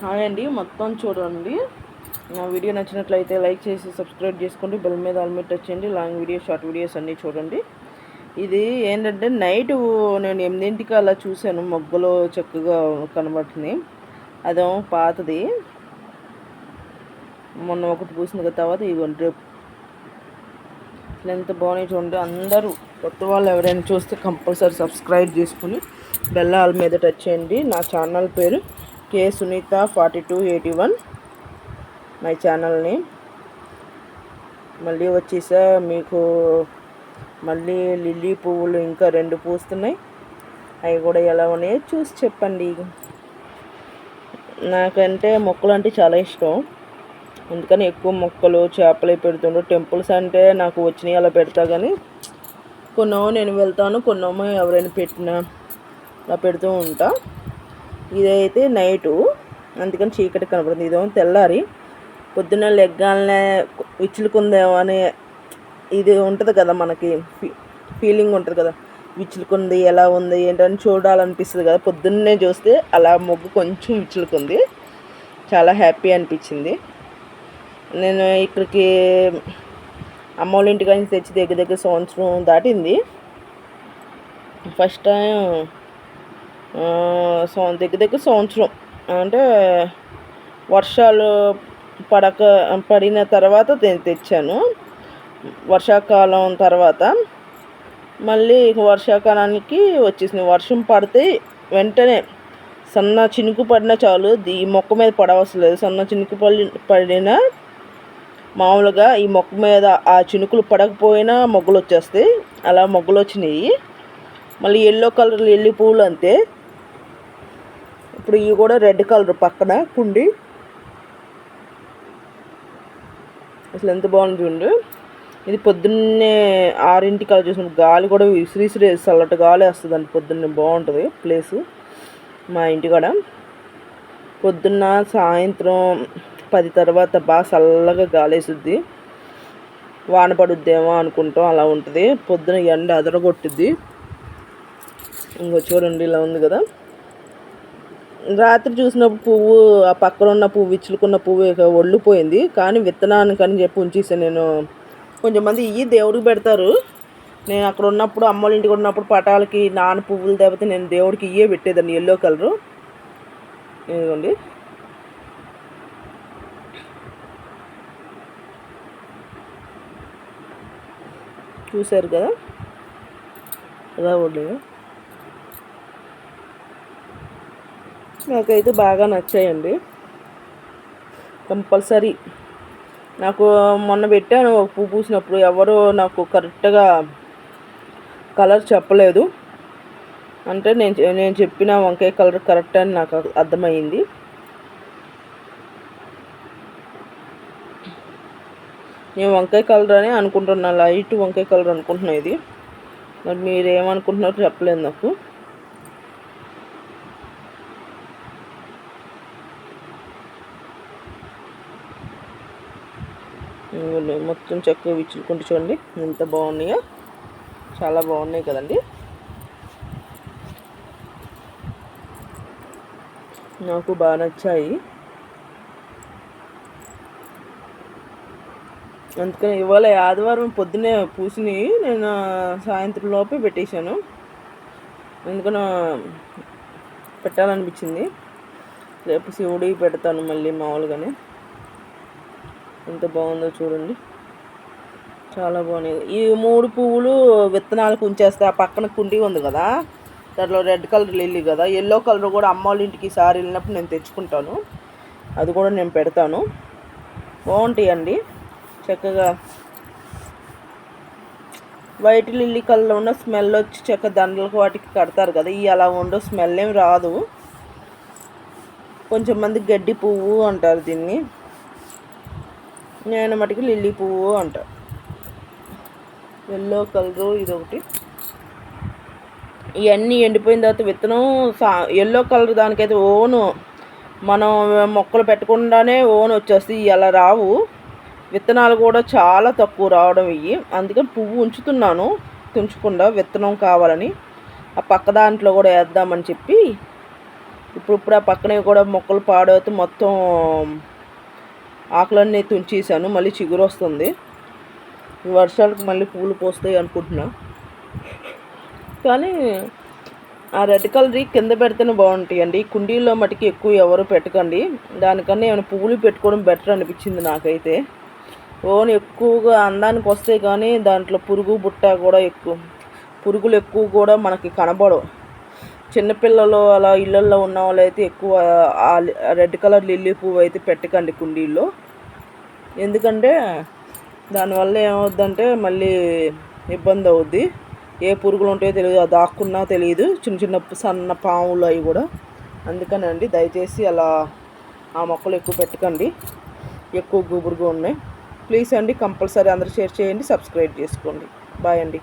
Hi అండి, మొత్తం చూడండి. నా వీడియో నచ్చినట్లయితే లైక్ చేసి సబ్స్క్రైబ్ చేసుకోండి, బెల్ మీద ఆల్ మీద టచ్ చేయండి. లాంగ్ వీడియోస్, షార్ట్ వీడియోస్ అన్నీ చూడండి. ఇది ఏంటంటే నైట్ నేను 8ంటికి అలా చూశాను, మొగ్గలో చక్కగా కనబడుతుంది. అదేమో పాతది, మొన్న ఒకటి పూసింది కదా. తర్వాత ఇవ్వండి రేపు ఎంత బాగున్నాయి చూడండి. అందరూ కొత్త వాళ్ళు ఎవరైనా చూస్తే కంపల్సరీ సబ్స్క్రైబ్ చేసుకుని బెల్ ఆల్ మీద టచ్ చేయండి. నా ఛానల్ పేరు కే సునీత 4281 మై ఛానల్ని. మళ్ళీ వచ్చేసా మీకు మళ్ళీ లిల్లీ పువ్వులు ఇంకా 2 పూస్తున్నాయి. అవి కూడా ఎలా ఉన్నాయో చూసి చెప్పండి. నాకంటే మొక్కలు అంటే చాలా ఇష్టం, అందుకని ఎక్కువ మొక్కలు చేపలే పెడుతుండ్రు. టెంపుల్స్ అంటే నాకు వచ్చినాయి అలా పెడతా, కానీ కొన్నో నేను వెళ్తాను, కొన్నోమో ఎవరైనా పెట్టినా అలా పెడుతూ ఉంటా. ఇదైతే నైటు, అందుకని చీకటి కనపడుతుంది. ఇదేమో తెల్లారి పొద్దున్న లెగ్గాలనే విచ్చులుకుందేమో అని ఇది ఉంటుంది కదా, మనకి ఫీలింగ్ ఉంటుంది కదా, విచ్చులుకుంది ఎలా ఉంది ఏంటని చూడాలనిపిస్తుంది కదా. పొద్దున్నే చూస్తే అలా మొగ్గు కొంచెం విచ్చులుకుంది, చాలా హ్యాపీ అనిపించింది. నేను ఇక్కడికి అమ్మ వాళ్ళ ఇంటికి నుంచి తెచ్చి దగ్గర సంవత్సరం దాటింది. ఫస్ట్ టైం దగ్గర సంవత్సరం అంటే వర్షాలు పడిన తర్వాత తెచ్చాను. వర్షాకాలం తర్వాత మళ్ళీ వర్షాకాలానికి వచ్చేసింది. వర్షం పడితే వెంటనే సన్న చినుకు పడినా చాలు, ఈ మొక్క మీద పడవసరం లేదు. సన్న చినుకు పడినా మామూలుగా ఈ మొక్క మీద ఆ చినుకులు పడకపోయినా మొగ్గలు వచ్చేస్తాయి. అలా మొగ్గలు వచ్చినాయి. మళ్ళీ ఎల్లో కలర్ లిల్లీ పువ్వులు అంతే. ఇప్పుడు ఇవి కూడా రెడ్ కలర్ పక్కన కుండి, అసలు ఎంత బాగుంది చూడండి. ఇది పొద్దున్నే 6ంటికి అలా చూసిన గాలి కూడా విసిరిసిరి చల్లటి గాలి వస్తుందండి. పొద్దున్నే బాగుంటుంది ప్లేసు మా ఇంటికాడ. పొద్దున్న సాయంత్రం 10 తర్వాత బాగా చల్లగా గాలి వేసుద్ది. వాన పడుద్దేమో అనుకుంటాం, అలా ఉంటుంది. పొద్దున ఎండ అదరగొట్టుద్ది. ఇంకో చూడండి ఇలా ఉంది కదా. రాత్రి చూసినప్పుడు పువ్వు, ఆ పక్కన ఉన్న పువ్వు విచ్చులుకున్న పువ్వు ఒళ్ళిపోయింది, కానీ విత్తనానికి అని చెప్పి ఉంచేసాను నేను. కొంచెం మంది ఇవి దేవుడికి పెడతారు. నేను అక్కడ ఉన్నప్పుడు అమ్మ వాళ్ళ ఇంటికి ఉన్నప్పుడు పటాలకి నాన్న పువ్వులు తేపితే నేను దేవుడికి ఇవే పెట్టేదాన్ని, ఎల్లో కలరు. ఇదిగోండి, చూశారు కదా ఎలా ఉండేది. నాకైతే బాగా నచ్చాయండి. కంపల్సరీ నాకు మొన్న పెట్టాను ఒక పువ్వు పూసినప్పుడు, ఎవరో నాకు కరెక్ట్గా కలర్ చెప్పలేదు. అంటే నేను చెప్పిన వంకాయ కలర్ కరెక్ట్ అని నాకు అర్థమైంది. నేను వంకాయ కలర్ అని అనుకుంటున్నా, లైట్ వంకాయ కలర్ అనుకుంటున్నా. ఇది మరి మీరు ఏమనుకుంటున్నారో చెప్పలేదు నాకు. మొత్తం చక్కగా విచ్చుకుంటూ చూడండి ఎంత బాగున్నాయో, చాలా బాగున్నాయి కదండి. నాకు బాగా నచ్చాయి. అందుకని ఇవాళ ఆదివారం పొద్దున్నే పూసిని నేను సాయంత్రం లోపే పెట్టేశాను. ఎందుకని పెట్టాలనిపించింది. రేపు శివుడికి పెడతాను మళ్ళీ మామూలుగానే. ఎంత బాగుందో చూడండి, చాలా బాగున్నాయి. ఈ 3 పువ్వులు విత్తనాలకు ఉంచేస్తే ఆ పక్కన కుండీ ఉంది కదా, దాంట్లో రెడ్ కలర్ లిల్లీ కదా, ఎల్లో కలర్ కూడా అమ్మ వాళ్ళ ఇంటికి ఈసారి వెళ్ళినప్పుడు నేను తెచ్చుకుంటాను. అది కూడా నేను పెడతాను. బాగుంటాయండి చక్కగా. వైట్ లిల్లీ కలర్లో ఉన్న స్మెల్ వచ్చి చక్కగా దండలకు వాటికి కడతారు కదా, ఇవి అలా ఉండో, స్మెల్ ఏమి రాదు. కొంచెం మంది గడ్డి పువ్వు అంటారు దీన్ని, నేను మటుకు లిల్లీ పువ్వు అంటారు. ఎల్లో కలరు ఇదొకటి. ఇవన్నీ ఎండిపోయిన తర్వాత విత్తనం ఎల్లో కలర్ దానికైతే ఓను మనం మొక్కలు పెట్టకుండానే ఓన్ వచ్చేస్తాయి. అలా రావు, విత్తనాలు కూడా చాలా తక్కువ రావడం ఇవి. అందుకని పువ్వు ఉంచుతున్నాను తుంచకుండా, విత్తనం కావాలని. ఆ పక్క దాంట్లో కూడా వేద్దామని చెప్పి ఇప్పుడు ఆ పక్కనే కూడా మొక్కలు పాడవుతూ మొత్తం ఆకులన్నీ తుంచేసాను. మళ్ళీ చిగురు వస్తుంది. ఈ వర్షాలకు మళ్ళీ పూలు పోస్తాయి అనుకుంటున్నా. కానీ ఆ రెడ్ కలర్ కింద పెడితేనే బాగుంటాయండి. కుండీల్లో మటుకి ఎక్కువ ఎవరు పెట్టకండి. దానికన్నా ఏమైనా పువ్వులు పెట్టుకోవడం బెటర్ అనిపించింది నాకైతే. ఎక్కువగా అందానికి వస్తాయి కానీ దాంట్లో పురుగులు ఎక్కువ కూడా మనకి కనబడవు. చిన్నపిల్లలు అలా ఇళ్ళల్లో ఉన్న వాళ్ళైతే ఎక్కువ ఆ రెడ్ కలర్ లిల్లీ పువ్వు అయితే పెట్టకండి కుండీల్లో. ఎందుకంటే దానివల్ల ఏమవుద్దంటే మళ్ళీ ఇబ్బంది అవుద్ది. ఏ పురుగులు ఉంటాయో తెలియదు, అది దాక్కున్నా తెలియదు, చిన్న చిన్న సన్న పాములు అవి కూడా. అందుకనండి దయచేసి అలా ఆ మొక్కలు ఎక్కువ పెట్టకండి, ఎక్కువ గుబురుగా ఉన్నాయి. ప్లీజ్ అండి కంపల్సరీ అందరూ షేర్ చేయండి, సబ్స్క్రైబ్ చేసుకోండి. బాయ్ అండి.